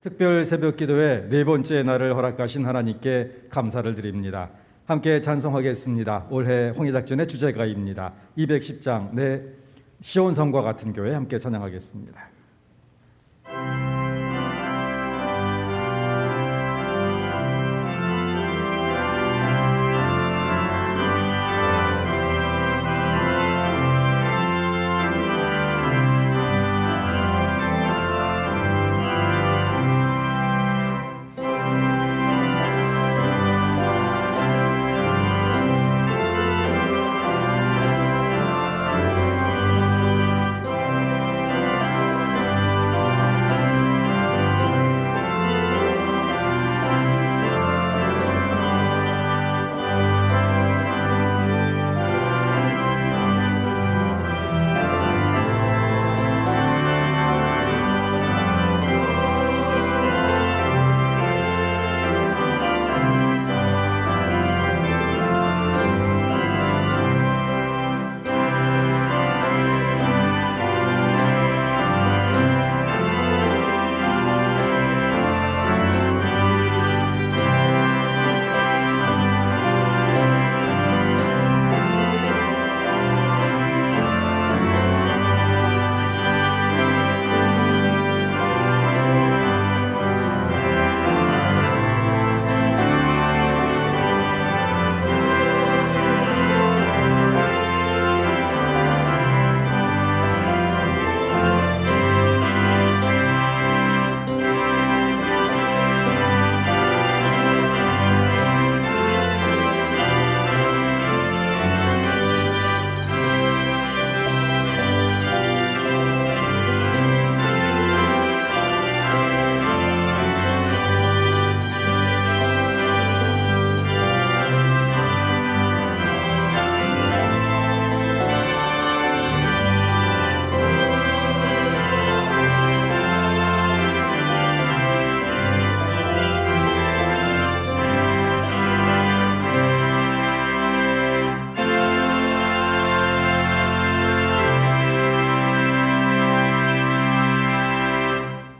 특별 새벽 기도회 네 번째 날을 허락하신 하나님께 감사를 드립니다. 함께 찬송하겠습니다. 올해 홍해작전의 주제가입니다. 210장 내 시온성과 같은 교회 함께 찬양하겠습니다.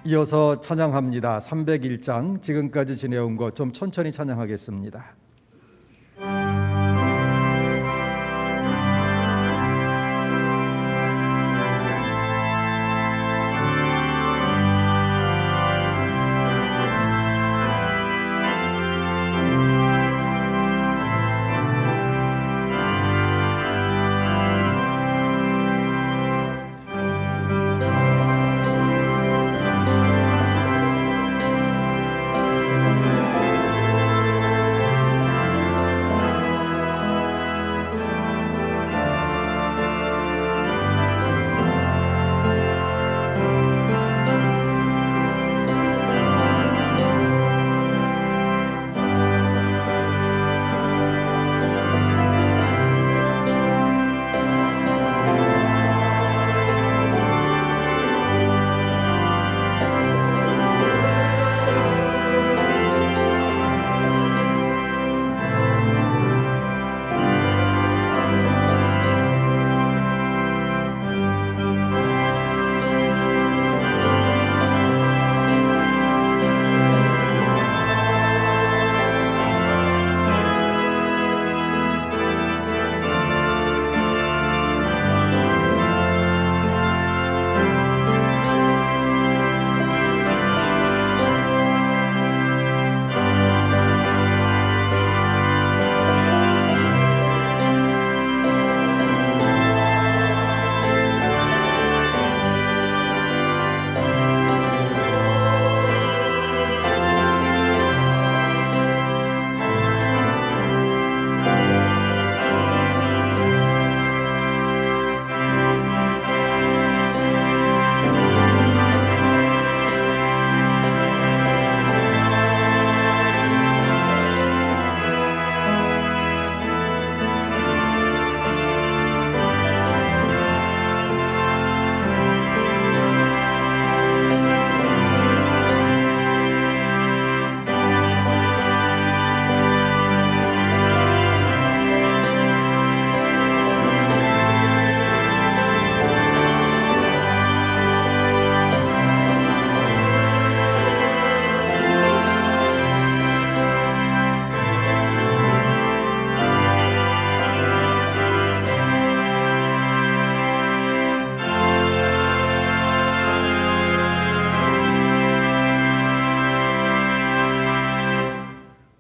이어서 찬양합니다. 301장 지금까지 지내온 것 좀 천천히 찬양하겠습니다.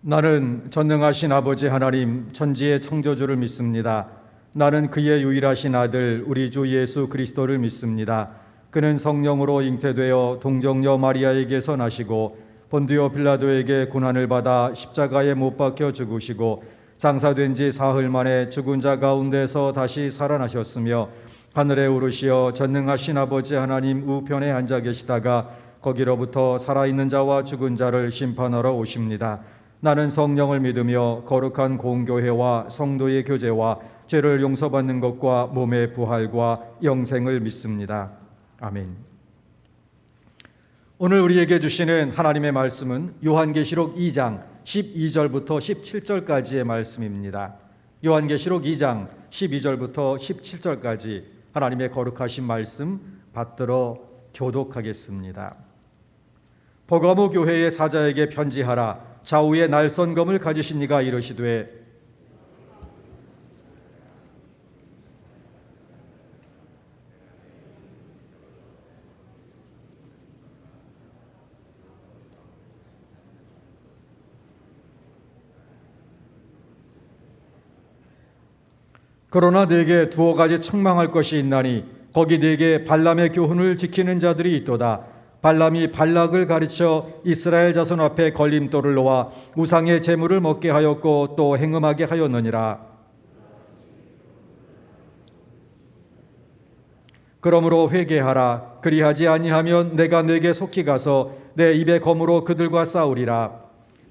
나는 전능하신 아버지 하나님 천지의 창조주를 믿습니다. 나는 그의 유일하신 아들 우리 주 예수 그리스도를 믿습니다. 그는 성령으로 잉태되어 동정녀 마리아에게서 나시고 본디오 빌라도에게 고난을 받아 십자가에 못 박혀 죽으시고 장사된 지 사흘 만에 죽은 자 가운데서 다시 살아나셨으며 하늘에 오르시어 전능하신 아버지 하나님 우편에 앉아 계시다가 거기로부터 살아있는 자와 죽은 자를 심판하러 오십니다. 나는 성령을 믿으며 거룩한 공교회와 성도의 교제와 죄를 용서받는 것과 몸의 부활과 영생을 믿습니다. 아멘. 오늘 우리에게 주시는 하나님의 말씀은 요한계시록 2장 12절부터 17절까지의 말씀입니다. 요한계시록 2장 12절부터 17절까지 하나님의 거룩하신 말씀 받들어 교독하겠습니다. 버가모 교회의 사자에게 편지하라. 좌우에 날선검을 가지신 이가 이르시되 그러나 네게 두어 가지 책망할 것이 있나니 거기 네게 발람의 교훈을 지키는 자들이 있도다. 발람이 발락을 가르쳐 이스라엘 자손 앞에 걸림돌을 놓아 우상의 제물을 먹게 하였고 또 행음하게 하였느니라. 그러므로 회개하라. 그리하지 아니하면 내가 네게 속히 가서 내 입의 검으로 그들과 싸우리라.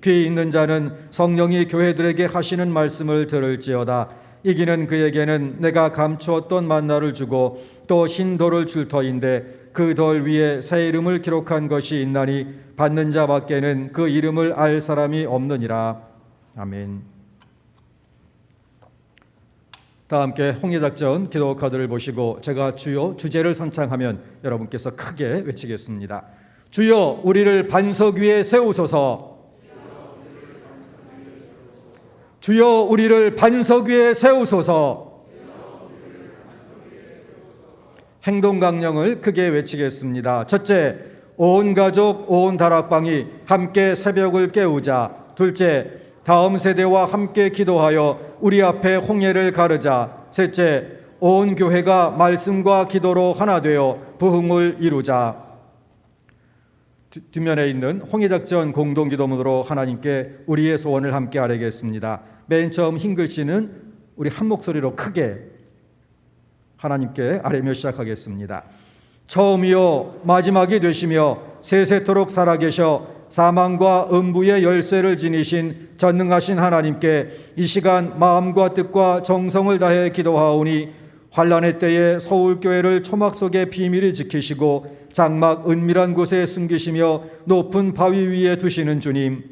귀 있는 자는 성령이 교회들에게 하시는 말씀을 들을지어다. 이기는 그에게는 내가 감추었던 만나를 주고 또 흰 돌을 줄 터인데 그 돌 위에 새 이름을 기록한 것이 있나니 받는 자 밖에는 그 이름을 알 사람이 없느니라. 아멘. 다 함께 홍해작전 기도 카드를 보시고 제가 주요 주제를 선창하면 여러분께서 크게 외치겠습니다. 주여 우리를 반석 위에 세우소서. 주여 우리를 반석 위에 세우소서. 행동 강령을 크게 외치겠습니다. 첫째, 온 가족 온 다락방이 함께 새벽을 깨우자. 둘째, 다음 세대와 함께 기도하여 우리 앞에 홍해를 가르자. 셋째, 온 교회가 말씀과 기도로 하나 되어 부흥을 이루자. 뒷면에 있는 홍해작전 공동기도문으로 하나님께 우리의 소원을 함께 아뢰겠습니다. 맨 처음 흰 글씨는 우리 한 목소리로 크게 하나님께 아뢰며 시작하겠습니다. 처음이요 마지막이 되시며 세세토록 살아계셔 사망과 음부의 열쇠를 지니신 전능하신 하나님께 이 시간 마음과 뜻과 정성을 다해 기도하오니 환난의 때에 서울교회를 초막 속에 비밀히 지키시고 장막 은밀한 곳에 숨기시며 높은 바위 위에 두시는 주님,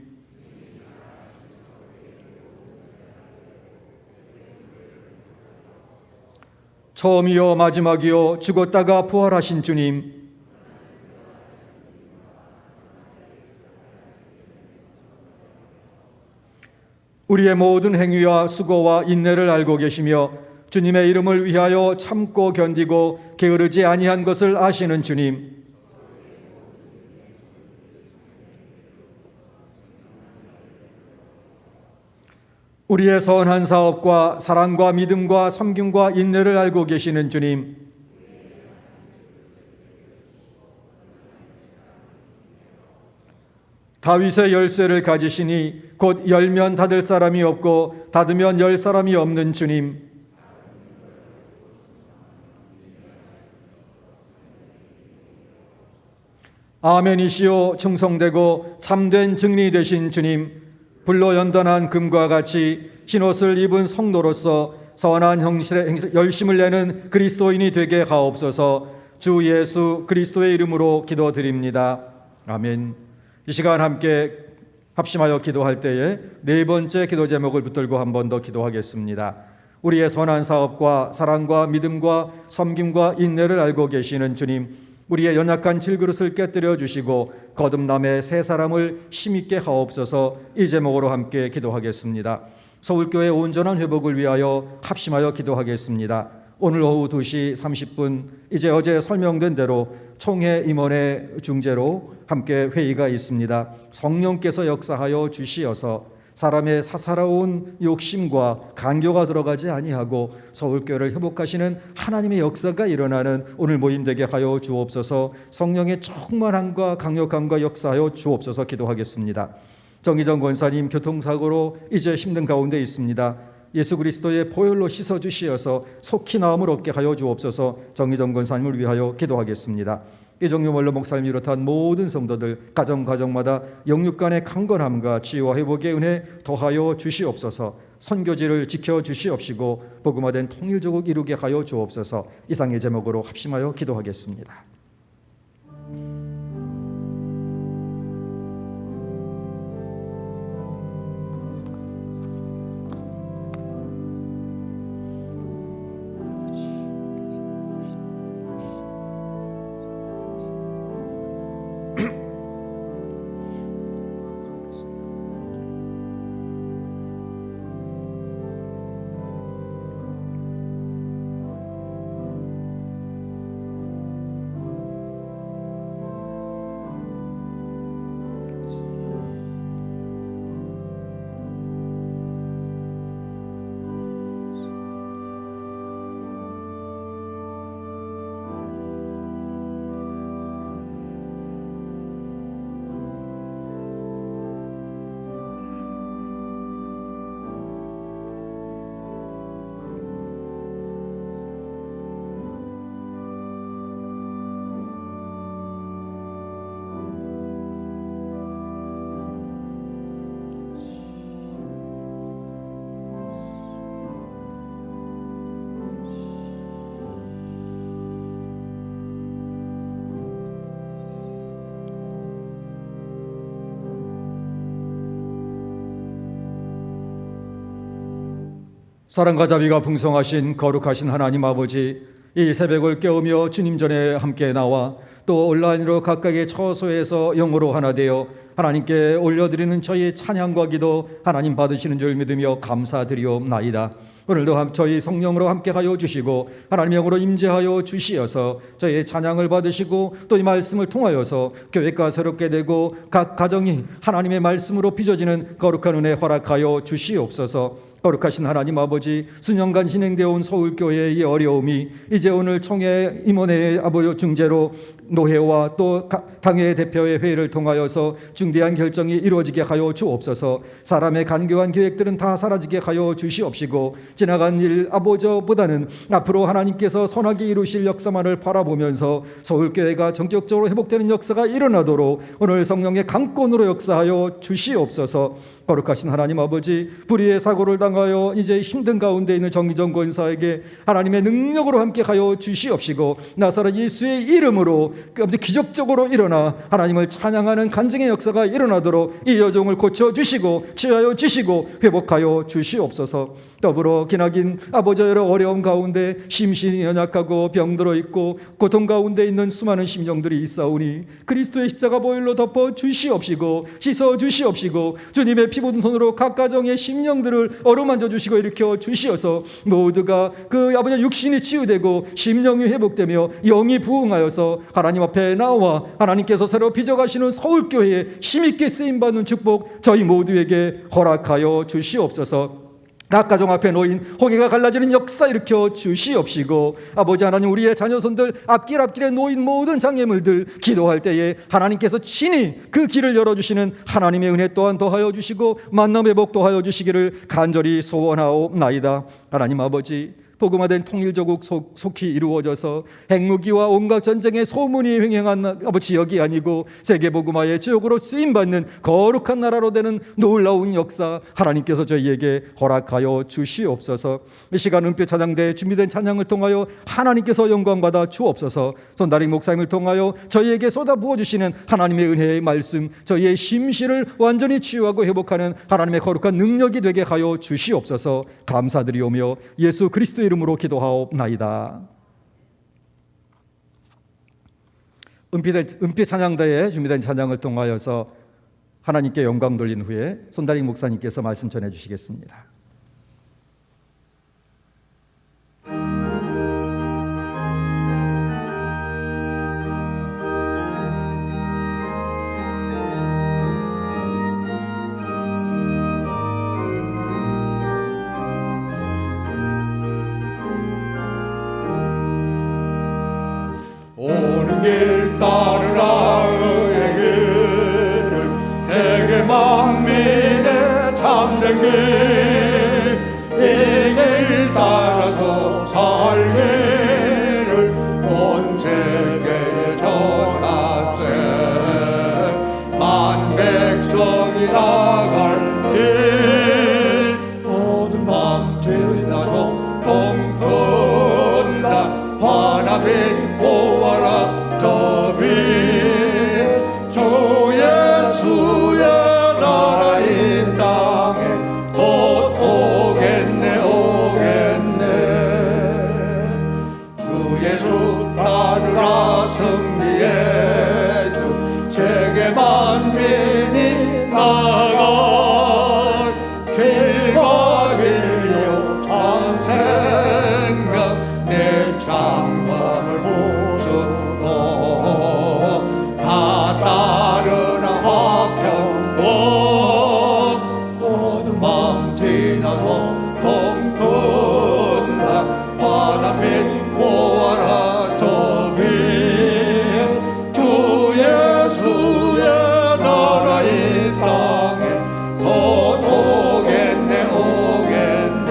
처음이요 마지막이요 죽었다가 부활하신 주님, 우리의 모든 행위와 수고와 인내를 알고 계시며 주님의 이름을 위하여 참고 견디고 게으르지 아니한 것을 아시는 주님, 우리의 선한 사업과 사랑과 믿음과 섬김과 인내를 알고 계시는 주님, 다윗의 열쇠를 가지시니 곧 열면 닫을 사람이 없고 닫으면 열 사람이 없는 주님, 아멘이시오 충성되고 참된 증인이 되신 주님, 불로 연단한 금과 같이 흰옷을 입은 성도로서 선한 형실에 열심을 내는 그리스도인이 되게 하옵소서. 주 예수 그리스도의 이름으로 기도드립니다. 아멘. 이 시간 함께 합심하여 기도할 때에 네 번째 기도 제목을 붙들고 한 번 더 기도하겠습니다. 우리의 선한 사업과 사랑과 믿음과 섬김과 인내를 알고 계시는 주님, 우리의 연약한 질그릇을 깨뜨려 주시고 거듭남의 새 사람을 힘있게 하옵소서. 이 제목으로 함께 기도하겠습니다. 서울교회 온전한 회복을 위하여 합심하여 기도하겠습니다. 오늘 오후 2시 30분 이제 어제 설명된 대로 총회 임원의 중재로 함께 회의가 있습니다. 성령께서 역사하여 주시어서 사람의 사사로운 욕심과 간교가 들어가지 아니하고 서울교회를 회복하시는 하나님의 역사가 일어나는 오늘 모임 되게 하여 주옵소서. 성령의 충만함과 강력함과 역사하여 주옵소서. 기도하겠습니다. 정의정 권사님 교통사고로 이제 힘든 가운데 있습니다. 예수 그리스도의 보혈로 씻어주시어서 속히 나음을 얻게 하여 주옵소서. 정의정 권사님을 위하여 기도하겠습니다. 이종유 원로 목사님 비롯한 모든 성도들 가정마다 영육간의 강건함과 치유와 회복의 은혜 더하여 주시옵소서. 선교지를 지켜주시옵시고 복음화된 통일조국 이루게 하여 주옵소서. 이상의 제목으로 합심하여 기도하겠습니다. 사랑과 자비가 풍성하신 거룩하신 하나님 아버지, 이 새벽을 깨우며 주님 전에 함께 나와 또 온라인으로 각각의 처소에서 영으로 하나 되어 하나님께 올려드리는 저희 찬양과 기도 하나님 받으시는 줄 믿으며 감사드리옵나이다. 오늘도 저희 성령으로 함께하여 주시고 하나님의 영으로 임재하여 주시어서 저희의 찬양을 받으시고 또 이 말씀을 통하여서 교회가 새롭게 되고 각 가정이 하나님의 말씀으로 빚어지는 거룩한 은혜 허락하여 주시옵소서. 거룩하신 하나님 아버지, 수년간 진행되어 온 서울교회의 이 어려움이 이제 오늘 총회 임원회의 아버지 중재로 노회와 또 당회 대표의 회의를 통하여서 중대한 결정이 이루어지게 하여 주옵소서. 사람의 간교한 계획들은 다 사라지게 하여 주시옵시고 지나간 일 아버지보다는 앞으로 하나님께서 선하게 이루실 역사만을 바라보면서 서울교회가 전격적으로 회복되는 역사가 일어나도록 오늘 성령의 강권으로 역사하여 주시옵소서. 거룩하신 하나님 아버지, 불의의 사고를 당하여 이제 힘든 가운데 있는 정의정 권사에게 하나님의 능력으로 함께하여 주시옵시고 나사렛 예수의 이름으로 기적적으로 일어나 하나님을 찬양하는 간증의 역사가 일어나도록 이 여종을 고쳐주시고 치유하여 주시고 회복하여 주시옵소서. 더불어 기나긴 아버지의 어려움 가운데 심신이 연약하고 병들어 있고 고통 가운데 있는 수많은 심령들이 있사오니 그리스도의 십자가 보혈로 덮어 주시옵시고 씻어 주시옵시고 주님의 피 묻은 손으로 각 가정의 심령들을 어루만져 주시고 일으켜 주시어서 모두가 그 아버지의 육신이 치유되고 심령이 회복되며 영이 부흥하여서 하나님 앞에 나와 하나님께서 새로 빚어가시는 서울교회에 힘있게 쓰임받는 축복 저희 모두에게 허락하여 주시옵소서. 각 가정 앞에 놓인 홍해가 갈라지는 역사 일으켜 주시옵시고 아버지 하나님, 우리의 자녀손들 앞길에 놓인 모든 장애물들 기도할 때에 하나님께서 친히 그 길을 열어주시는 하나님의 은혜 또한 더하여 주시고 만남 회복 더하여 주시기를 간절히 소원하옵나이다. 하나님 아버지, 복음화된 통일조국 속히 이루어져서 핵무기와 온갖 전쟁의 소문이 횡행한 지역이 아니고 세계복음화의 지역으로 쓰임받는 거룩한 나라로 되는 놀라운 역사 하나님께서 저희에게 허락하여 주시옵소서. 이 시간 은표 찬양대에 준비된 찬양을 통하여 하나님께서 영광받아 주옵소서. 손다리 목사님을 통하여 저희에게 쏟아부어주시는 하나님의 은혜의 말씀, 저희의 심신을 완전히 치유하고 회복하는 하나님의 거룩한 능력이 되게 하여 주시옵소서. 감사드리오며 예수 그리스도의 이름으로 기도하옵나이다. 은피 찬양대에 준비된 찬양을 통하여서 하나님께 영광 돌린 후에 손다리 목사님께서 말씀 전해 주시겠습니다. 승리의 주 세계 만민이 나아갈 길과 진리요 참 생명 내 장막을 부수고 다 따르나 화평원 모든 맘 지나서 동튼다 바람 및 모아라 저비 주 예수의 나라 이 땅에 곧 오겠네 오겠네.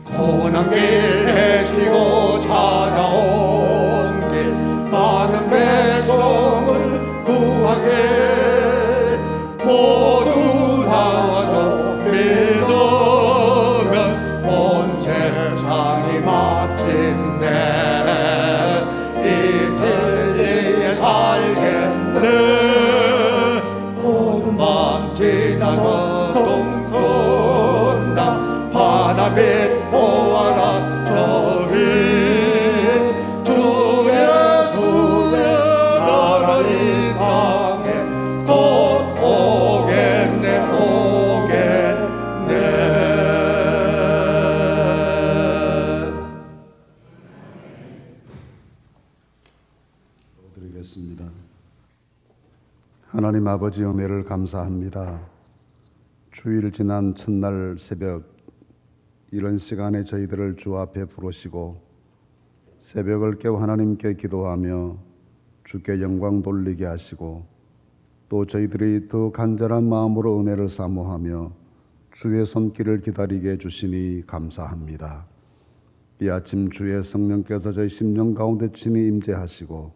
고난길 헤치고 찾아온 길 많은 백성을 구하게 모두 나와서 믿으면 온 세상이 마침내 이 진리에 살겠네. 모든 맘 지나서 동튼다 하나빛 보아라 저리 주 예수의 나라 이 땅에 곧 오겠네 오겠네. 드리겠습니다. 하나님 아버지 은혜를 감사합니다. 주일 지난 첫날 새벽 이런 시간에 저희들을 주 앞에 부르시고 새벽을 깨워 하나님께 기도하며 주께 영광 돌리게 하시고 또 저희들이 더 간절한 마음으로 은혜를 사모하며 주의 손길을 기다리게 해주시니 감사합니다. 이 아침 주의 성령께서 저희 심령 가운데 친히 임재하시고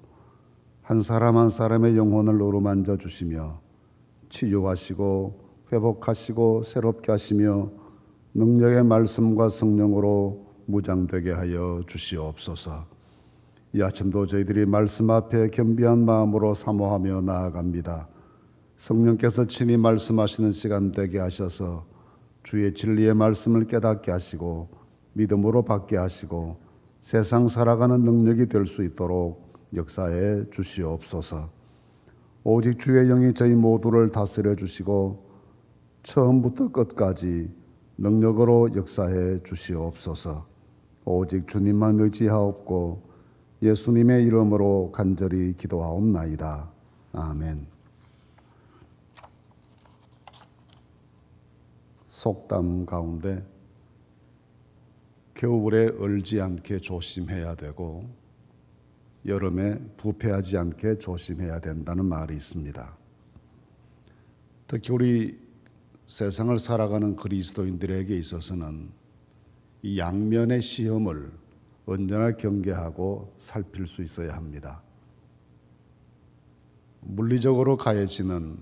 한 사람 한 사람의 영혼을 어루만져 주시며 치유하시고 회복하시고 새롭게 하시며 능력의 말씀과 성령으로 무장되게 하여 주시옵소서. 이 아침도 저희들이 말씀 앞에 겸비한 마음으로 사모하며 나아갑니다. 성령께서 친히 말씀하시는 시간 되게 하셔서 주의 진리의 말씀을 깨닫게 하시고 믿음으로 받게 하시고 세상 살아가는 능력이 될 수 있도록 역사해 주시옵소서. 오직 주의 영이 저희 모두를 다스려 주시고 처음부터 끝까지 능력으로 역사해 주시옵소서. 오직 주님만 의지하옵고 예수님의 이름으로 간절히 기도하옵나이다. 아멘. 속담 가운데 겨울에 얼지 않게 조심해야 되고 여름에 부패하지 않게 조심해야 된다는 말이 있습니다. 특히 우리 세상을 살아가는 그리스도인들에게 있어서는 이 양면의 시험을 언제나 경계하고 살필 수 있어야 합니다. 물리적으로 가해지는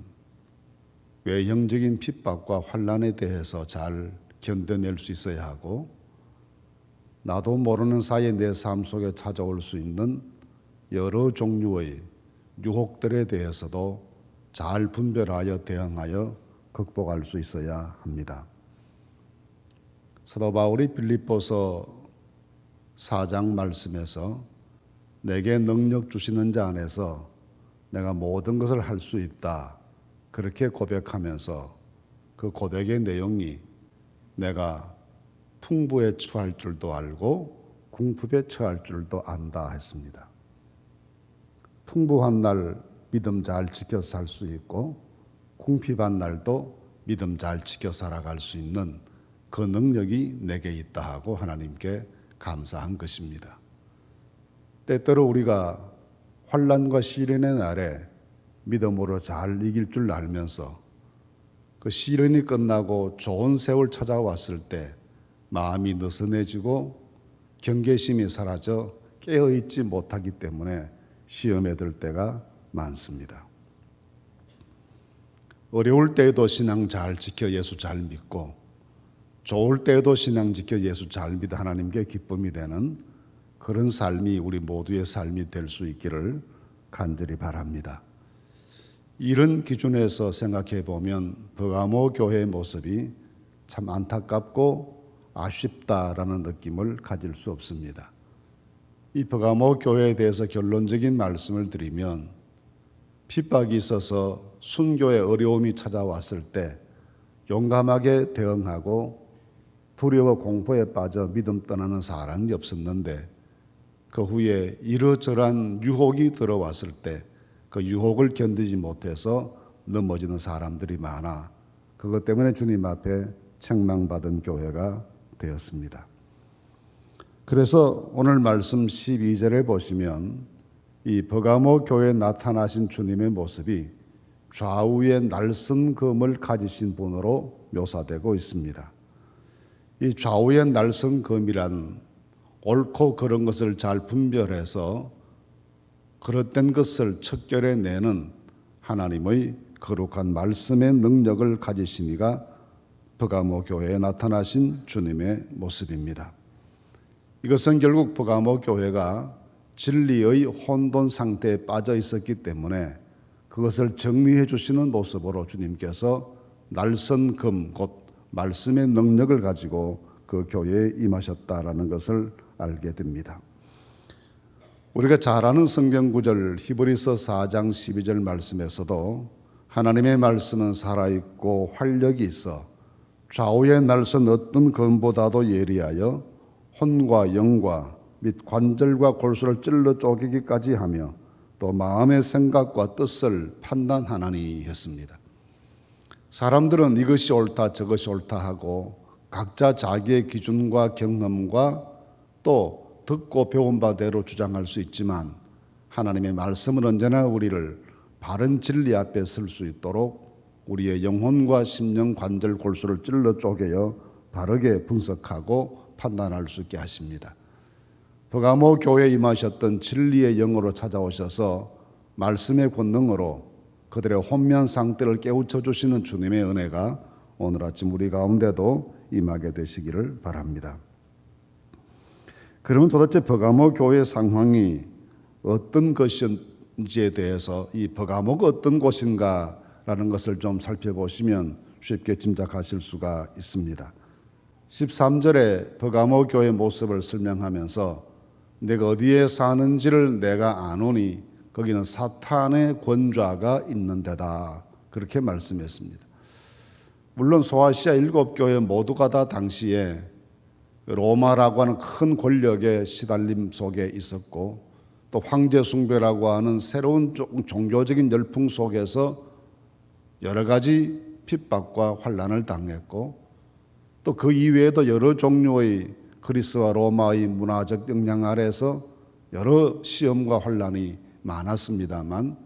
외형적인 핍박과 환난에 대해서 잘 견뎌낼 수 있어야 하고 나도 모르는 사이에 내 삶 속에 찾아올 수 있는 여러 종류의 유혹들에 대해서도 잘 분별하여 대응하여 극복할 수 있어야 합니다. 사도 바울이 빌립보서 4장 말씀에서 내게 능력 주시는 자 안에서 내가 모든 것을 할 수 있다 그렇게 고백하면서 그 고백의 내용이 내가 풍부에 처할 줄도 알고 궁핍에 처할 줄도 안다 했습니다. 풍부한 날 믿음 잘 지켜 살 수 있고 궁핍한 날도 믿음 잘 지켜 살아갈 수 있는 그 능력이 내게 있다 하고 하나님께 감사한 것입니다. 때때로 우리가 환난과 시련의 날에 믿음으로 잘 이길 줄 알면서 그 시련이 끝나고 좋은 세월 찾아왔을 때 마음이 느슨해지고 경계심이 사라져 깨어있지 못하기 때문에 시험에 들 때가 많습니다. 어려울 때에도 신앙 잘 지켜 예수 잘 믿고 좋을 때에도 신앙 지켜 예수 잘 믿어 하나님께 기쁨이 되는 그런 삶이 우리 모두의 삶이 될 수 있기를 간절히 바랍니다. 이런 기준에서 생각해 보면 버가모 교회의 모습이 참 안타깝고 아쉽다라는 느낌을 가질 수 없습니다. 이 버가모 교회에 대해서 결론적인 말씀을 드리면 핍박이 있어서 순교의 어려움이 찾아왔을 때 용감하게 대응하고 두려워 공포에 빠져 믿음 떠나는 사람이 없었는데 그 후에 이러저러한 유혹이 들어왔을 때 그 유혹을 견디지 못해서 넘어지는 사람들이 많아 그것 때문에 주님 앞에 책망받은 교회가 되었습니다. 그래서 오늘 말씀 12절에 보시면 이 버가모 교회에 나타나신 주님의 모습이 좌우에 날선 검을 가지신 분으로 묘사되고 있습니다. 이 좌우에 날선 검이란 옳고 그런 것을 잘 분별해서 그릇된 것을 척결해 내는 하나님의 거룩한 말씀의 능력을 가지신 이가 버가모 교회에 나타나신 주님의 모습입니다. 이것은 결국 버가모 교회가 진리의 혼돈 상태에 빠져 있었기 때문에 그것을 정리해 주시는 모습으로 주님께서 날선 금, 곧 말씀의 능력을 가지고 그 교회에 임하셨다라는 것을 알게 됩니다. 우리가 잘 아는 성경 구절 히브리서 4장 12절 말씀에서도 하나님의 말씀은 살아있고 활력이 있어 좌우에 날선 어떤 검보다도 예리하여 혼과 영과 및 관절과 골수를 찔러 쪼개기까지 하며 또 마음의 생각과 뜻을 판단하나니 했습니다. 사람들은 이것이 옳다 저것이 옳다 하고 각자 자기의 기준과 경험과 또 듣고 배운 바대로 주장할 수 있지만 하나님의 말씀은 언제나 우리를 바른 진리 앞에 설 수 있도록 우리의 영혼과 심령 관절 골수를 찔러 쪼개어 바르게 분석하고 판단할 수 있게 하십니다. 버가모 교회에 임하셨던 진리의 영으로 찾아오셔서 말씀의 권능으로 그들의 혼미한 상태를 깨우쳐 주시는 주님의 은혜가 오늘 아침 우리 가운데도 임하게 되시기를 바랍니다. 그러면 도대체 버가모 교회 상황이 어떤 것인지에 대해서 이 버가모가 어떤 곳인가라는 것을 좀 살펴보시면 쉽게 짐작하실 수가 있습니다. 13절에 버가모 교회의 모습을 설명하면서 내가 어디에 사는지를 내가 아노니 거기는 사탄의 권좌가 있는 데다 그렇게 말씀했습니다. 물론 소아시아 7교회 모두가 다 당시에 로마라고 하는 큰 권력의 시달림 속에 있었고 또 황제 숭배라고 하는 새로운 종교적인 열풍 속에서 여러 가지 핍박과 환난을 당했고 또 그 이외에도 여러 종류의 그리스와 로마의 문화적 영향 아래서 여러 시험과 환난이 많았습니다만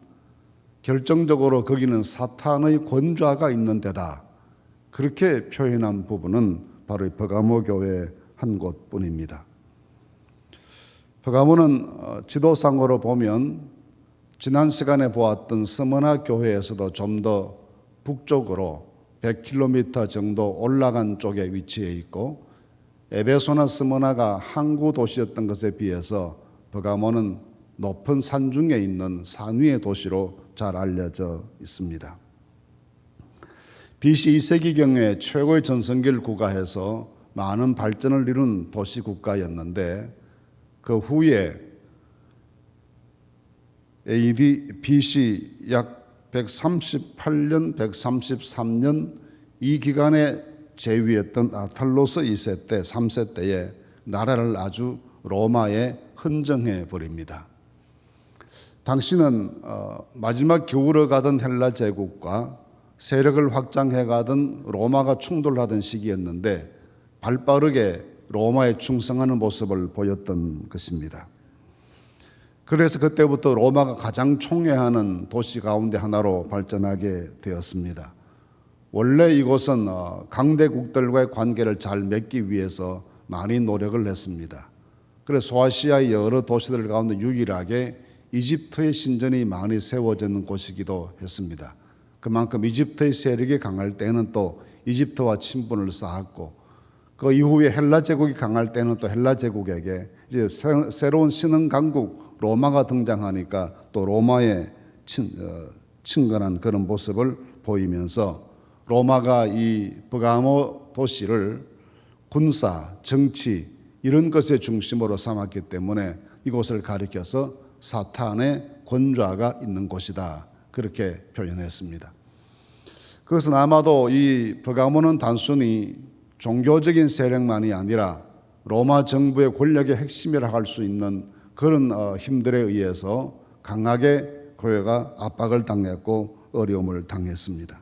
결정적으로 거기는 사탄의 권좌가 있는 데다 그렇게 표현한 부분은 바로 버가모 교회 한 곳뿐입니다. 버가모는 지도상으로 보면 지난 시간에 보았던 스무나 교회에서도 좀 더 북쪽으로 100km 정도 올라간 쪽에 위치해 있고 에베소나 스무나가 항구 도시였던 것에 비해서 버가모는 높은 산 중에 있는 산 위의 도시로 잘 알려져 있습니다. BC 2세기경에 최고의 전성기를 구가해서 많은 발전을 이룬 도시 국가였는데 그 후에 BC 약 138년, 133년 이 기간에 제위했던 아탈로스 2세 때, 3세 때에 나라를 아주 로마에 헌정해 버립니다. 당시는 마지막 겨울에 가던 헬라 제국과 세력을 확장해 가던 로마가 충돌하던 시기였는데 발빠르게 로마에 충성하는 모습을 보였던 것입니다. 그래서 그때부터 로마가 가장 총애하는 도시 가운데 하나로 발전하게 되었습니다. 원래 이곳은 강대국들과의 관계를 잘 맺기 위해서 많이 노력을 했습니다. 그래서 소아시아의 여러 도시들 가운데 유일하게 이집트의 신전이 많이 세워지는 곳이기도 했습니다. 그만큼 이집트의 세력이 강할 때는 또 이집트와 친분을 쌓았고 그 이후에 헬라 제국이 강할 때는 또 헬라 제국에게 이제 새로운 신흥 강국 로마가 등장하니까 또 로마에 친근한 그런 모습을 보이면서 로마가 이 버가모 도시를 군사, 정치 이런 것의 중심으로 삼았기 때문에 이곳을 가리켜서 사탄의 권좌가 있는 곳이다, 그렇게 표현했습니다. 그것은 아마도 이 버가모는 단순히 종교적인 세력만이 아니라 로마 정부의 권력의 핵심이라 할 수 있는 그런 힘들에 의해서 강하게 교회가 압박을 당했고 어려움을 당했습니다.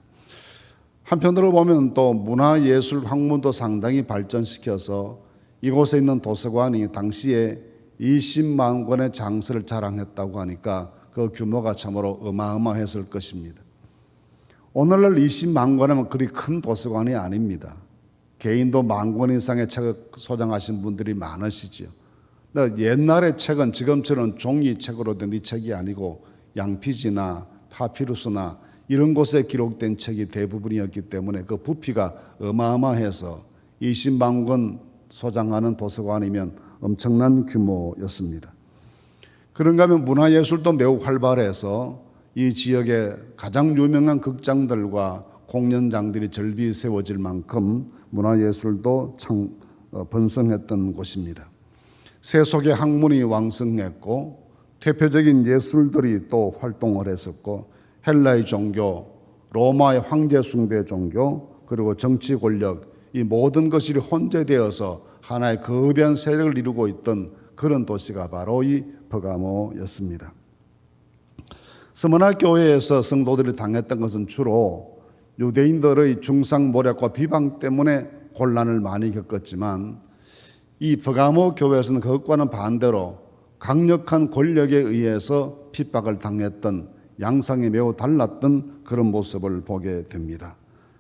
한편으로 보면 또 문화예술 학문도 상당히 발전시켜서 이곳에 있는 도서관이 당시에 20만 권의 장서를 자랑했다고 하니까 그 규모가 참으로 어마어마했을 것입니다. 오늘날 20만 권이면 그리 큰 도서관이 아닙니다. 개인도 10,000권 이상의 책을 소장하신 분들이 많으시죠. 옛날의 책은 지금처럼 종이책으로 된 이 책이 아니고 양피지나 파피루스나 이런 곳에 기록된 책이 대부분이었기 때문에 그 부피가 어마어마해서 20만 권 소장하는 도서관이면 엄청난 규모였습니다. 그런가 하면 문화예술도 매우 활발해서 이 지역에 가장 유명한 극장들과 공연장들이 절비 세워질 만큼 문화예술도 번성했던 곳입니다. 세속의 학문이 왕성했고 대표적인 예술들이 또 활동을 했었고 헬라의 종교, 로마의 황제 숭배 종교, 그리고 정치 권력, 이 모든 것이 혼재되어서 하나의 거대한 세력을 이루고 있던 그런 도시가 바로 이 버가모였습니다. 스무나 교회에서 성도들이 당했던 것은 주로 유대인들의 중상 모략과 비방 때문에 곤란을 많이 겪었지만 이 버가모 교회에서는 그것과는 반대로 강력한 권력에 의해서 핍박을 당했던 양상이 매우 달랐던 그런 모습을 보게 됩니다.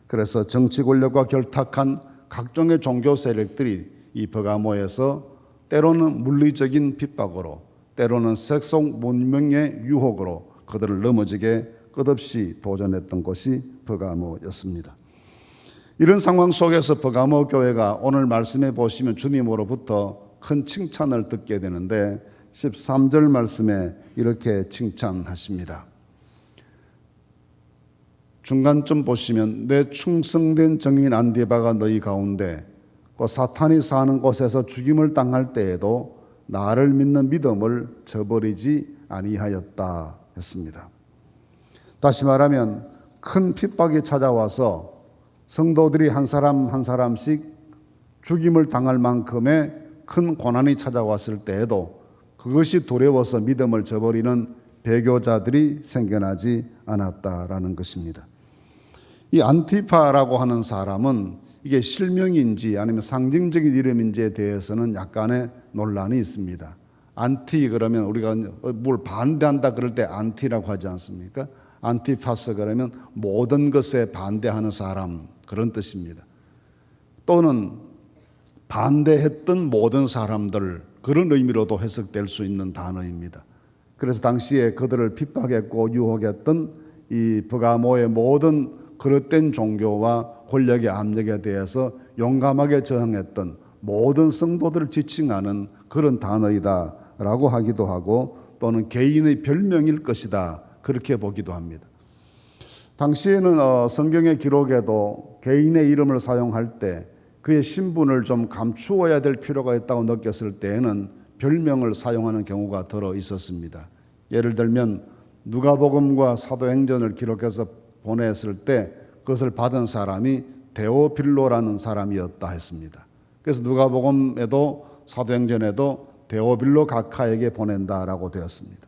그래서 정치 권력과 결탁한 각종의 종교 세력들이 이 버가모에서 때로는 물리적인 핍박으로, 때로는 세속 문명의 유혹으로 그들을 넘어지게 끝없이 도전했던 곳이 버가모였습니다. 이런 상황 속에서 버가모 교회가 오늘 말씀해 보시면 주님으로부터 큰 칭찬을 듣게 되는데 13절 말씀에 이렇게 칭찬하십니다. 중간쯤 보시면 내 충성된 정인 안디바가 너희 가운데 그 사탄이 사는 곳에서 죽임을 당할 때에도 나를 믿는 믿음을 저버리지 아니하였다 했습니다. 다시 말하면 큰 핍박이 찾아와서 성도들이 한 사람 한 사람씩 죽임을 당할 만큼의 큰 고난이 찾아왔을 때에도 그것이 두려워서 믿음을 저버리는 배교자들이 생겨나지 않았다라는 것입니다. 이 안티파라고 하는 사람은 이게 실명인지 아니면 상징적인 이름인지에 대해서는 약간의 논란이 있습니다. 안티 그러면 우리가 뭘 반대한다 그럴 때 안티라고 하지 않습니까? 안티파스 그러면 모든 것에 반대하는 사람, 그런 뜻입니다. 또는 반대했던 모든 사람들, 그런 의미로도 해석될 수 있는 단어입니다. 그래서 당시에 그들을 핍박했고 유혹했던 이 버가모의 모든 그릇된 종교와 권력의 압력에 대해서 용감하게 저항했던 모든 성도들을 지칭하는 그런 단어이다라고 하기도 하고 또는 개인의 별명일 것이다, 그렇게 보기도 합니다. 당시에는 성경의 기록에도 개인의 이름을 사용할 때 그의 신분을 좀 감추어야 될 필요가 있다고 느꼈을 때에는 별명을 사용하는 경우가 더러 있었습니다. 예를 들면 누가복음과 사도행전을 기록해서 보냈을 때 그것을 받은 사람이 데오빌로라는 사람이었다 했습니다. 그래서 누가복음에도 사도행전에도 데오빌로 각하에게 보낸다라고 되었습니다.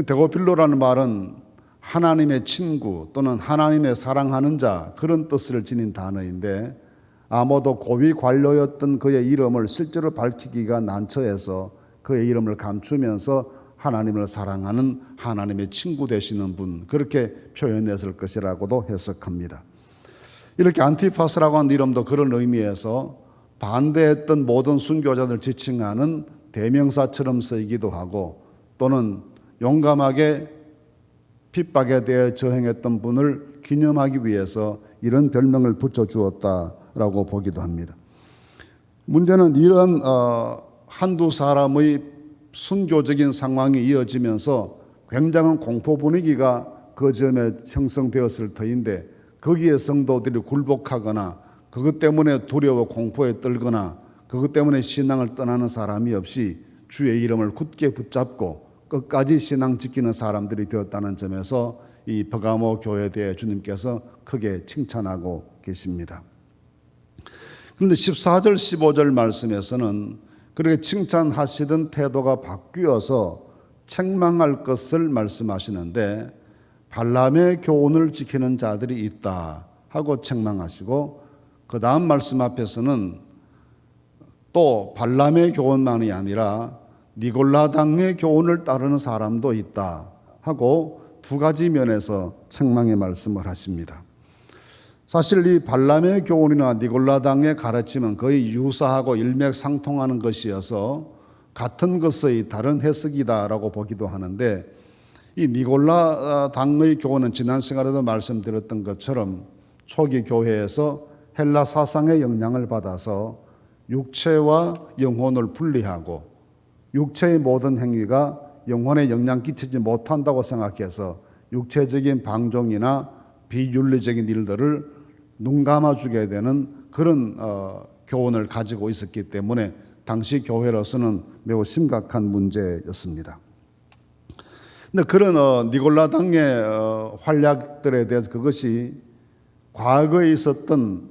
데오빌로라는 말은 하나님의 친구 또는 하나님의 사랑하는 자, 그런 뜻을 지닌 단어인데 아마도 고위 관료였던 그의 이름을 실제로 밝히기가 난처해서 그의 이름을 감추면서 하나님을 사랑하는 하나님의 친구 되시는 분, 그렇게 표현했을 것이라고도 해석합니다. 이렇게 안티파스라고 하는 이름도 그런 의미에서 반대했던 모든 순교자들 지칭하는 대명사처럼 쓰이기도 하고 또는 용감하게 핍박에 대해 저항했던 분을 기념하기 위해서 이런 별명을 붙여주었다라고 보기도 합니다. 문제는 이런 한두 사람의 순교적인 상황이 이어지면서 굉장한 공포 분위기가 그 점에 형성되었을 터인데 거기에 성도들이 굴복하거나 그것 때문에 두려워 공포에 떨거나 그것 때문에 신앙을 떠나는 사람이 없이 주의 이름을 굳게 붙잡고 끝까지 신앙 지키는 사람들이 되었다는 점에서 이 버가모 교회에 대해 주님께서 크게 칭찬하고 계십니다. 그런데 14절 15절 말씀에서는 그렇게 칭찬하시던 태도가 바뀌어서 책망할 것을 말씀하시는데 발람의 교훈을 지키는 자들이 있다 하고 책망하시고 그 다음 말씀 앞에서는 또 발람의 교훈만이 아니라 니골라당의 교훈을 따르는 사람도 있다 하고 두 가지 면에서 책망의 말씀을 하십니다. 사실 이 발람의 교훈이나 니골라당의 가르침은 거의 유사하고 일맥상통하는 것이어서 같은 것의 다른 해석이다라고 보기도 하는데 이 니골라당의 교훈은 지난 시간에도 말씀드렸던 것처럼 초기 교회에서 헬라 사상의 영향을 받아서 육체와 영혼을 분리하고 육체의 모든 행위가 영혼에 영향 끼치지 못한다고 생각해서 육체적인 방종이나 비윤리적인 일들을 눈 감아주게 되는 그런 교훈을 가지고 있었기 때문에 당시 교회로서는 매우 심각한 문제였습니다. 근데 그런 니골라당의 활약들에 대해서 그것이 과거에 있었던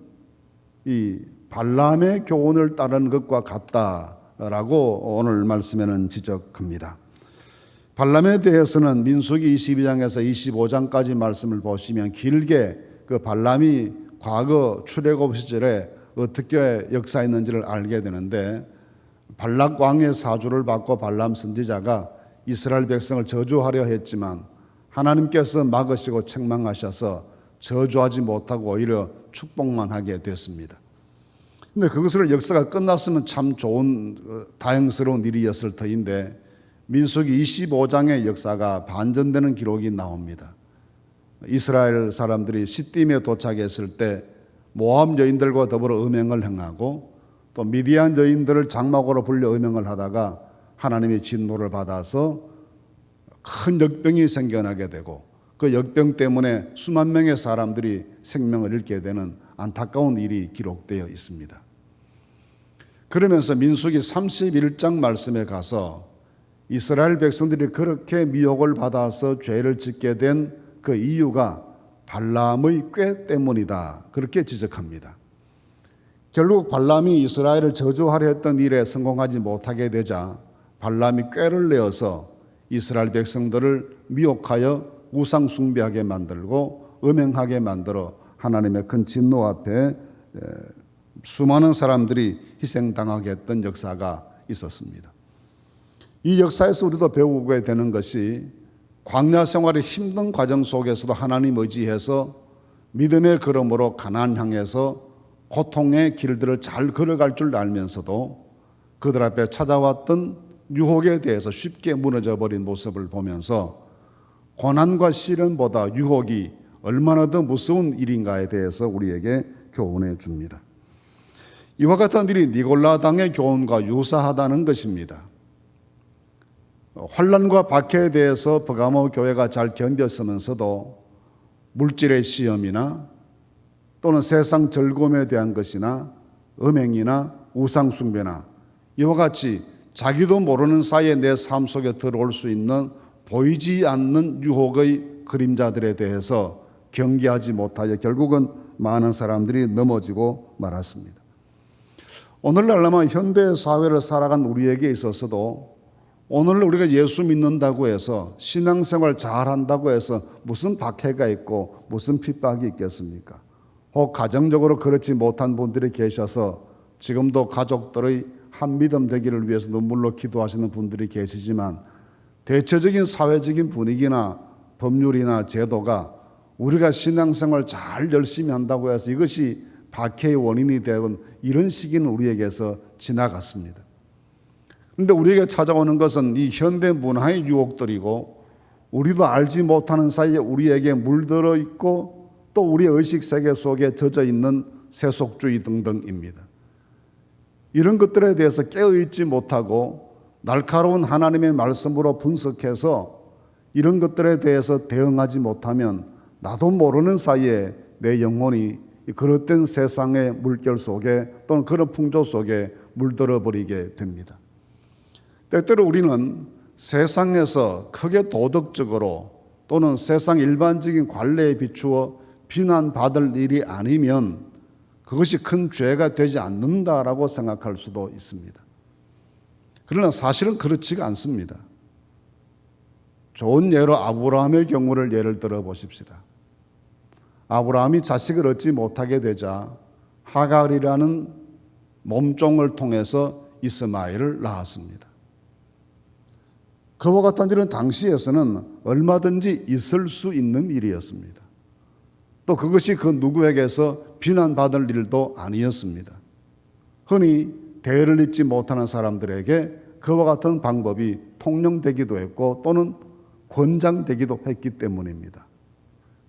이 발람의 교훈을 따르는 것과 같다라고 오늘 말씀에는 지적합니다. 발람에 대해서는 민수기 22장에서 25장까지 말씀을 보시면 길게 그 발람이 과거 출애굽 시절에 어떻게 역사했는지를 알게 되는데 발락 왕의 사주를 받고 발람 선지자가 이스라엘 백성을 저주하려 했지만 하나님께서 막으시고 책망하셔서 저주하지 못하고 오히려 축복만 하게 됐습니다. 근데 그것을 역사가 끝났으면 참 좋은 다행스러운 일이었을 터인데 민수기 25장의 역사가 반전되는 기록이 나옵니다. 이스라엘 사람들이 시딤에 도착했을 때 모압 여인들과 더불어 음행을 행하고 또 미디안 여인들을 장막으로 불려 음행을 하다가 하나님의 진노를 받아서 큰 역병이 생겨나게 되고 그 역병 때문에 수만 명의 사람들이 생명을 잃게 되는 안타까운 일이 기록되어 있습니다. 그러면서 민수기 31장 말씀에 가서 이스라엘 백성들이 그렇게 미혹을 받아서 죄를 짓게 된 그 이유가 발람의 꾀 때문이다 그렇게 지적합니다. 결국 발람이 이스라엘을 저주하려 했던 일에 성공하지 못하게 되자 발람이 꾀를 내어서 이스라엘 백성들을 미혹하여 우상 숭배하게 만들고 음행하게 만들어 하나님의 큰 진노 앞에 수많은 사람들이 희생당하게 했던 역사가 있었습니다. 이 역사에서 우리도 배우게 되는 것이 광야 생활의 힘든 과정 속에서도 하나님 의지해서 믿음의 걸음으로 가나안 향해서 고통의 길들을 잘 걸어갈 줄 알면서도 그들 앞에 찾아왔던 유혹에 대해서 쉽게 무너져 버린 모습을 보면서 고난과 시련보다 유혹이 얼마나 더 무서운 일인가에 대해서 우리에게 교훈해 줍니다. 이와 같은 일이 니골라당의 교훈과 유사하다는 것입니다. 환난과 박해에 대해서 버가모 교회가 잘 견뎠으면서도 물질의 시험이나 또는 세상 즐거움에 대한 것이나 음행이나 우상숭배나 이와 같이 자기도 모르는 사이에 내 삶 속에 들어올 수 있는 보이지 않는 유혹의 그림자들에 대해서 경계하지 못하여 결국은 많은 사람들이 넘어지고 말았습니다. 오늘날 아마 현대 사회를 살아간 우리에게 있어서도 오늘 우리가 예수 믿는다고 해서 신앙생활 잘한다고 해서 무슨 박해가 있고 무슨 핍박이 있겠습니까? 혹 가정적으로 그렇지 못한 분들이 계셔서 지금도 가족들의 한 믿음 되기를 위해서 눈물로 기도하시는 분들이 계시지만 대체적인 사회적인 분위기나 법률이나 제도가 우리가 신앙생활 잘 열심히 한다고 해서 이것이 박해의 원인이 되는 이런 시기는 우리에게서 지나갔습니다. 그런데 우리에게 찾아오는 것은 이 현대 문화의 유혹들이고 우리도 알지 못하는 사이에 우리에게 물들어 있고 또 우리의 의식세계 속에 젖어 있는 세속주의 등등입니다. 이런 것들에 대해서 깨어있지 못하고 날카로운 하나님의 말씀으로 분석해서 이런 것들에 대해서 대응하지 못하면 나도 모르는 사이에 내 영혼이 그릇된 세상의 물결 속에 또는 그런 풍조 속에 물들어 버리게 됩니다. 때때로 우리는 세상에서 크게 도덕적으로 또는 세상 일반적인 관례에 비추어 비난받을 일이 아니면 그것이 큰 죄가 되지 않는다라고 생각할 수도 있습니다. 그러나 사실은 그렇지가 않습니다. 좋은 예로 아브라함의 경우를 예를 들어 보십시다. 아브라함이 자식을 얻지 못하게 되자 하갈이라는 몸종을 통해서 이스마엘을 낳았습니다. 그와 같은 일은 당시에서는 얼마든지 있을 수 있는 일이었습니다. 또 그것이 그 누구에게서 비난받을 일도 아니었습니다. 흔히 대의를 잊지 못하는 사람들에게 그와 같은 방법이 통용되기도 했고 또는 권장되기도 했기 때문입니다.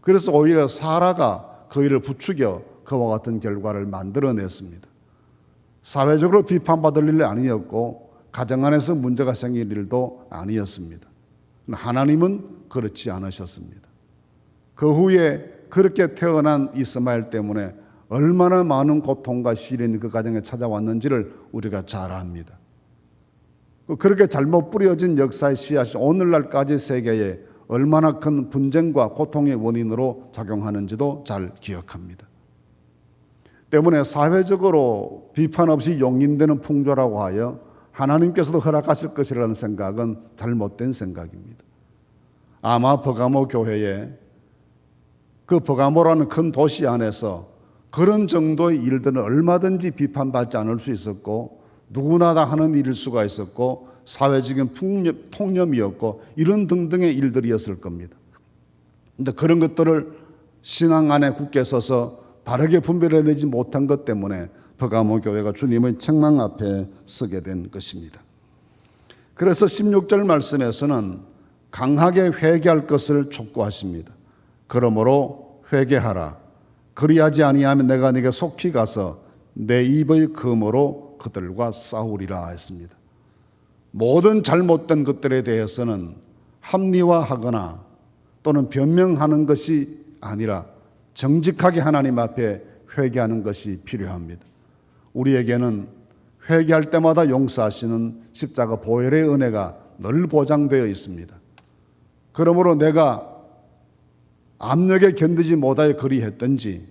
그래서 오히려 사라가 그 일을 부추겨 그와 같은 결과를 만들어냈습니다. 사회적으로 비판받을 일이 아니었고 가정 안에서 문제가 생길 일도 아니었습니다. 하나님은 그렇지 않으셨습니다. 그 후에 그렇게 태어난 이스마엘 때문에 얼마나 많은 고통과 시련이 그 가정에 찾아왔는지를 우리가 잘 압니다. 그렇게 잘못 뿌려진 역사의 씨앗이 오늘날까지 세계에 얼마나 큰 분쟁과 고통의 원인으로 작용하는지도 잘 기억합니다. 때문에 사회적으로 비판 없이 용인되는 풍조라고 하여 하나님께서도 허락하실 것이라는 생각은 잘못된 생각입니다. 아마 버가모 교회에 그 버가모라는 큰 도시 안에서 그런 정도의 일들은 얼마든지 비판받지 않을 수 있었고 누구나 다 하는 일일 수가 있었고 사회적인 통념이었고 이런 등등의 일들이었을 겁니다. 그런데 그런 것들을 신앙 안에 굳게 서서 바르게 분별해내지 못한 것 때문에 버가모 교회가 주님의 책망 앞에 서게 된 것입니다. 그래서 16절 말씀에서는 강하게 회개할 것을 촉구하십니다. 그러므로 회개하라. 그리하지 아니하면 내가 네게 속히 가서 내 입의 금으로 그들과 싸우리라 했습니다. 모든 잘못된 것들에 대해서는 합리화하거나 또는 변명하는 것이 아니라 정직하게 하나님 앞에 회개하는 것이 필요합니다. 우리에게는 회개할 때마다 용서하시는 십자가 보혈의 은혜가 늘 보장되어 있습니다. 그러므로 내가 압력에 견디지 못하여 그리했든지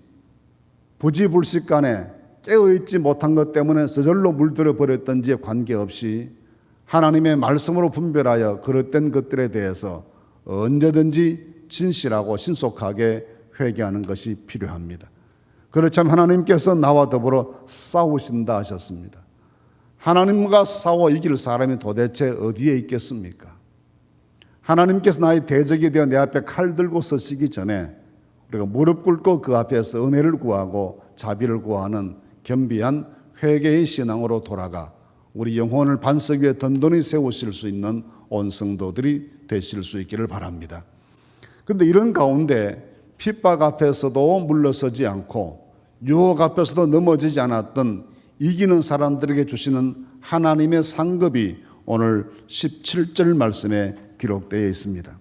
부지불식간에 깨어있지 못한 것 때문에 저절로 물들어 버렸든지에 관계없이 하나님의 말씀으로 분별하여 그릇된 것들에 대해서 언제든지 진실하고 신속하게 회개하는 것이 필요합니다. 그렇다면 하나님께서 나와 더불어 싸우신다 하셨습니다. 하나님과 싸워 이길 사람이 도대체 어디에 있겠습니까? 하나님께서 나의 대적이 되어 내 앞에 칼 들고 서시기 전에 우리가 무릎 꿇고 그 앞에서 은혜를 구하고 자비를 구하는 겸비한 회개의 신앙으로 돌아가 우리 영혼을 반석 위에 든든히 세우실 수 있는 온 성도들이 되실 수 있기를 바랍니다. 그런데 이런 가운데 핍박 앞에서도 물러서지 않고 유혹 앞에서도 넘어지지 않았던 이기는 사람들에게 주시는 하나님의 상급이 오늘 17절 말씀에 기록되어 있습니다.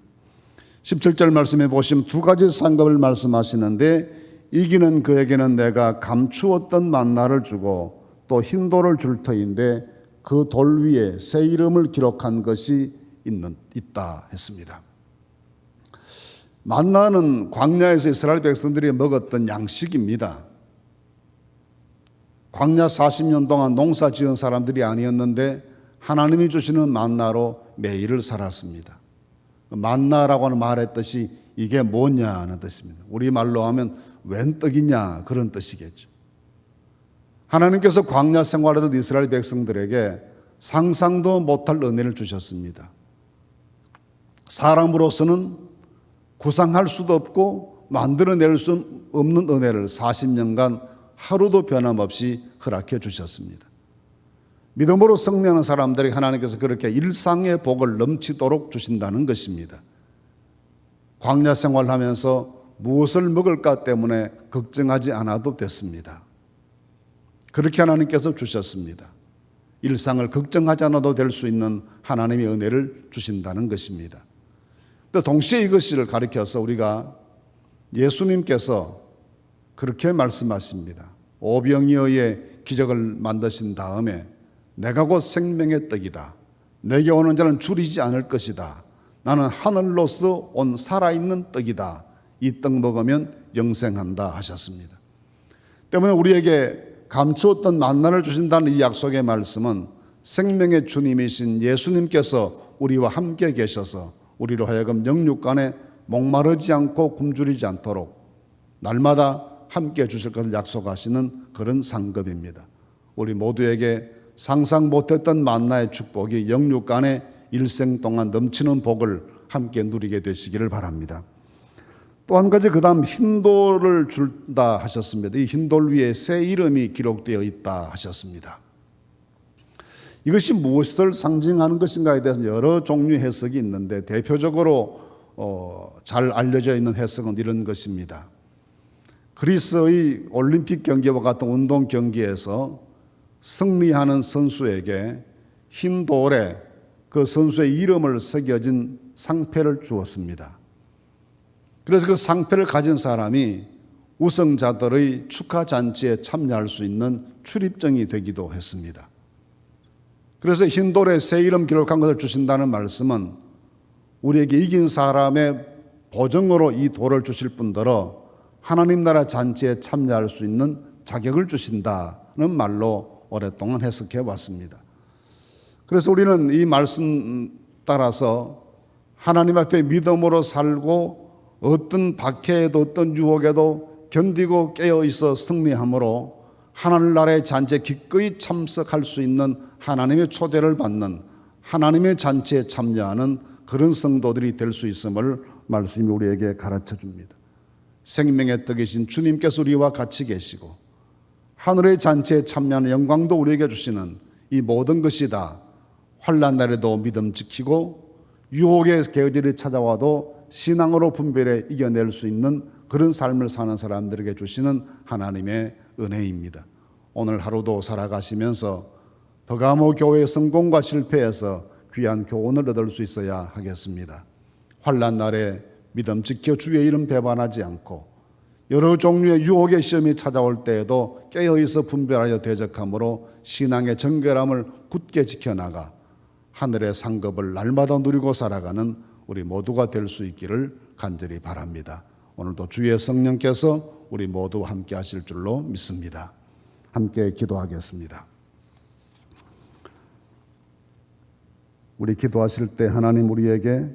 17절 말씀에 보시면 두 가지 상급을 말씀하시는데 이기는 그에게는 내가 감추었던 만나를 주고 또 흰 돌을 줄 터인데 그 돌 위에 새 이름을 기록한 것이 있다 했습니다. 만나는 광야에서 이스라엘 백성들이 먹었던 양식입니다. 광야 40년 동안 농사 지은 사람들이 아니었는데 하나님이 주시는 만나로 매일을 살았습니다. 만나라고 하는 말의 뜻이 이게 뭐냐는 뜻입니다. 우리말로 하면 웬 떡이냐 그런 뜻이겠죠. 하나님께서 광야 생활하던 이스라엘 백성들에게 상상도 못할 은혜를 주셨습니다. 사람으로서는 구상할 수도 없고 만들어낼 수 없는 은혜를 40년간 하루도 변함없이 허락해 주셨습니다. 믿음으로 승리하는 사람들이 하나님께서 그렇게 일상의 복을 넘치도록 주신다는 것입니다. 광야 생활하면서 무엇을 먹을까 때문에 걱정하지 않아도 됐습니다. 그렇게 하나님께서 주셨습니다. 일상을 걱정하지 않아도 될 수 있는 하나님의 은혜를 주신다는 것입니다. 또 동시에 이것을 가리켜서 우리가 예수님께서 그렇게 말씀하십니다. 오병이어의 기적을 만드신 다음에 내가 곧 생명의 떡이다. 내게 오는 자는 줄이지 않을 것이다. 나는 하늘로서 온 살아있는 떡이다. 이 떡 먹으면 영생한다 하셨습니다. 때문에 우리에게 감추었던 만나를 주신다는 이 약속의 말씀은 생명의 주님이신 예수님께서 우리와 함께 계셔서 우리로 하여금 영육간에 목마르지 않고 굶주리지 않도록 날마다 함께 주실 것을 약속하시는 그런 상급입니다. 우리 모두에게 상상 못했던 만나의 축복이 영육간에 일생 동안 넘치는 복을 함께 누리게 되시기를 바랍니다. 또 한 가지 그 다음 흰돌을 준다 하셨습니다. 이 흰돌 위에 새 이름이 기록되어 있다 하셨습니다. 이것이 무엇을 상징하는 것인가에 대해서 여러 종류의 해석이 있는데 대표적으로 잘 알려져 있는 해석은 이런 것입니다. 그리스의 올림픽 경기와 같은 운동 경기에서 승리하는 선수에게 흰 돌에 그 선수의 이름을 새겨진 상패를 주었습니다. 그래서 그 상패를 가진 사람이 우승자들의 축하 잔치에 참여할 수 있는 출입증이 되기도 했습니다. 그래서 흰 돌에 새 이름 기록한 것을 주신다는 말씀은 우리에게 이긴 사람의 보정으로 이 돌을 주실 뿐더러 하나님 나라 잔치에 참여할 수 있는 자격을 주신다는 말로 오랫동안 해석해 왔습니다. 그래서 우리는 이 말씀 따라서 하나님 앞에 믿음으로 살고 어떤 박해에도 어떤 유혹에도 견디고 깨어있어 승리함으로 하늘나라의 잔치에 기꺼이 참석할 수 있는 하나님의 초대를 받는 하나님의 잔치에 참여하는 그런 성도들이 될 수 있음을 말씀이 우리에게 가르쳐 줍니다. 생명의 떡이신 주님께서 우리와 같이 계시고 하늘의 잔치에 참여하는 영광도 우리에게 주시는 이 모든 것이 다 환난 날에도 믿음 지키고 유혹의 계절이 찾아와도 신앙으로 분별해 이겨낼 수 있는 그런 삶을 사는 사람들에게 주시는 하나님의 은혜입니다. 오늘 하루도 살아가시면서 버가모 교회의 성공과 실패에서 귀한 교훈을 얻을 수 있어야 하겠습니다. 환난 날에 믿음 지켜 주의 이름 배반하지 않고 여러 종류의 유혹의 시험이 찾아올 때에도 깨어있어 분별하여 대적함으로 신앙의 정결함을 굳게 지켜나가 하늘의 상급을 날마다 누리고 살아가는 우리 모두가 될 수 있기를 간절히 바랍니다. 오늘도 주의 성령께서 우리 모두 함께 하실 줄로 믿습니다. 함께 기도하겠습니다. 우리 기도하실 때 하나님 우리에게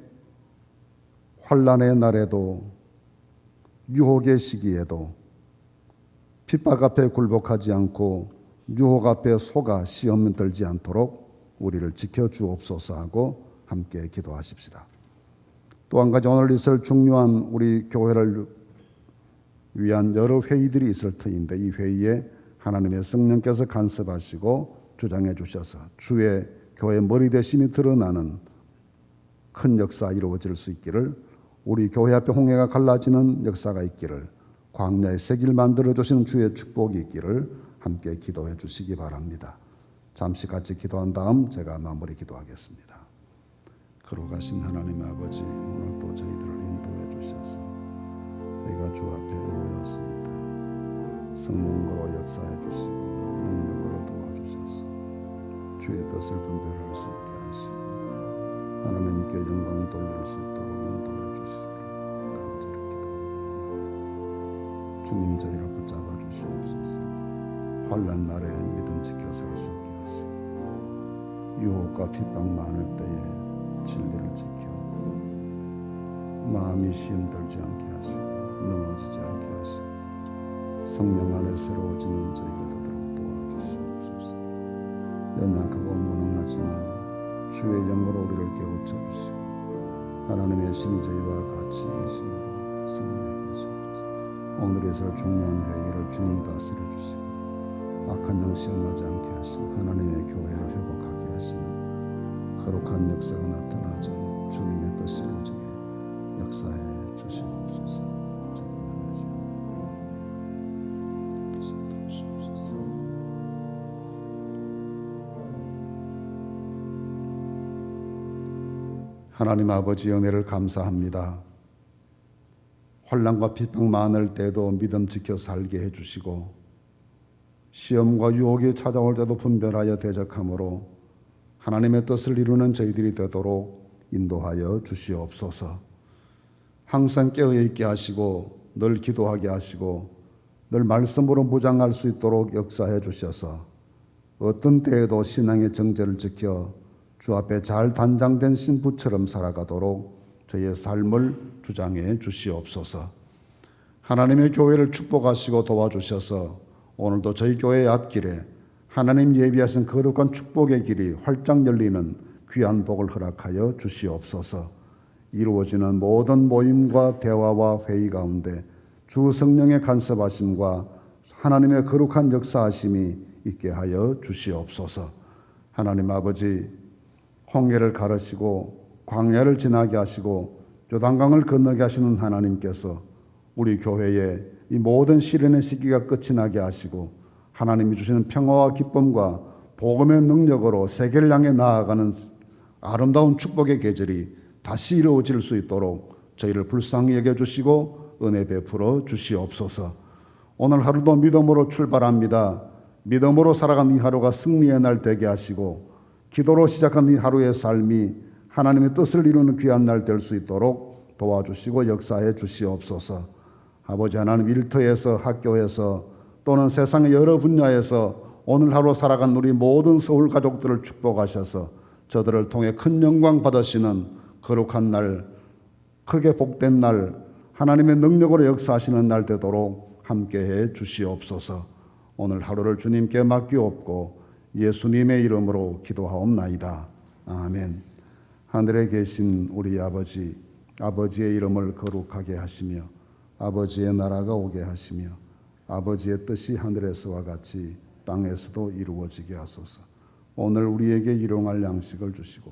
환난의 날에도 유혹의 시기에도 핍박 앞에 굴복하지 않고 유혹 앞에 속아 시험 들지 않도록 우리를 지켜주옵소서 하고 함께 기도하십시다. 또 한 가지 오늘 있을 중요한 우리 교회를 위한 여러 회의들이 있을 터인데 이 회의에 하나님의 성령께서 간섭하시고 주장해 주셔서 주의 교회 머리 대심이 드러나는 큰 역사 이루어질 수 있기를 우리 교회 앞에 홍해가 갈라지는 역사가 있기를 광야의 새길 만들어 주시는 주의 축복이 있기를 함께 기도해 주시기 바랍니다. 잠시 같이 기도한 다음 제가 마무리 기도하겠습니다. 거룩하신 하나님 아버지 오늘도 저희들을 인도해 주셔서 저희가 주 앞에 모였습니다. 성령으로 역사해 주시고 능력으로 도와주셔서 주의 뜻을 분별할 수 있게 하시고 하나님께 영광 돌릴 수 있도록 인도해 주시기를 간절히 기도하고 주님 저희를 붙잡아 주시옵소서. 환난 날에 믿음 지켜 살 수 있게 하시고 유혹과 핍박 많을 때에 진리를 지켜 마음이 시험 들지 않게 하시고 넘어지지 않게 하시고 성령 안에 새로워지는 저희가 되도록 도와주시옵소서. 연약하고 무능하지만 주의 영으로 우리를 깨우쳐 주시고 하나님의 신이 저희와 같이 계심으로 승리하게 하시옵소서. 오늘 있을 중요한 회의를 주님 다스려 주시고 악한 영 시험하지 않게 하시고 하나님의 교회를 회복하게 하시는 거룩한 역사가 나타나자 주님의 뜻이 이루어지게 역사해 주시옵소서. 하나님 아버지 은혜를 감사합니다. 환난과 비방 많을 때도 믿음 지켜 살게 해주시고 시험과 유혹이 찾아올 때도 분별하여 대적함으로 하나님의 뜻을 이루는 저희들이 되도록 인도하여 주시옵소서. 항상 깨어있게 하시고 늘 기도하게 하시고 늘 말씀으로 무장할 수 있도록 역사해 주셔서 어떤 때에도 신앙의 정죄를 지켜 주 앞에 잘 단장된 신부처럼 살아가도록 저희의 삶을 주장해 주시옵소서. 하나님의 교회를 축복하시고 도와주셔서 오늘도 저희 교회의 앞길에 하나님 예비하신 거룩한 축복의 길이 활짝 열리는 귀한 복을 허락하여 주시옵소서. 이루어지는 모든 모임과 대화와 회의 가운데 주 성령의 간섭하심과 하나님의 거룩한 역사하심이 있게 하여 주시옵소서. 하나님 아버지, 홍해를 가르시고 광야를 지나게 하시고 요단강을 건너게 하시는 하나님께서 우리 교회에 이 모든 시련의 시기가 끝이 나게 하시고 하나님이 주시는 평화와 기쁨과 복음의 능력으로 세계를 향해 나아가는 아름다운 축복의 계절이 다시 이루어질 수 있도록 저희를 불쌍히 여겨주시고 은혜 베풀어 주시옵소서. 오늘 하루도 믿음으로 출발합니다. 믿음으로 살아간 이 하루가 승리의 날 되게 하시고 기도로 시작한 이 하루의 삶이 하나님의 뜻을 이루는 귀한 날 될 수 있도록 도와주시고 역사해 주시옵소서. 아버지 하나님, 일터에서 학교에서 또는 세상의 여러 분야에서 오늘 하루 살아간 우리 모든 서울 가족들을 축복하셔서 저들을 통해 큰 영광 받으시는 거룩한 날, 크게 복된 날, 하나님의 능력으로 역사하시는 날 되도록 함께해 주시옵소서. 오늘 하루를 주님께 맡기옵고 예수님의 이름으로 기도하옵나이다. 아멘. 하늘에 계신 우리 아버지, 아버지의 이름을 거룩하게 하시며 아버지의 나라가 오게 하시며 아버지의 뜻이 하늘에서와 같이 땅에서도 이루어지게 하소서. 오늘 우리에게 일용할 양식을 주시고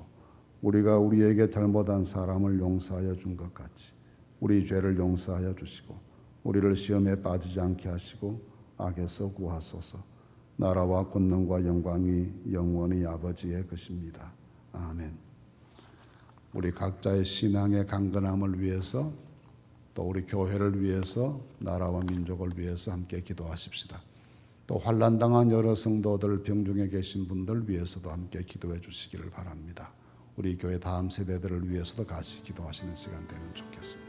우리가 우리에게 잘못한 사람을 용서하여 준 것 같이 우리 죄를 용서하여 주시고 우리를 시험에 빠지지 않게 하시고 악에서 구하소서. 나라와 권능과 영광이 영원히 아버지의 것입니다. 아멘. 우리 각자의 신앙의 강건함을 위해서 또 우리 교회를 위해서 나라와 민족을 위해서 함께 기도하십시다. 또 환난당한 여러 성도들, 병중에 계신 분들 위해서도 함께 기도해 주시기를 바랍니다. 우리 교회 다음 세대들을 위해서도 같이 기도하시는 시간 되면 좋겠습니다.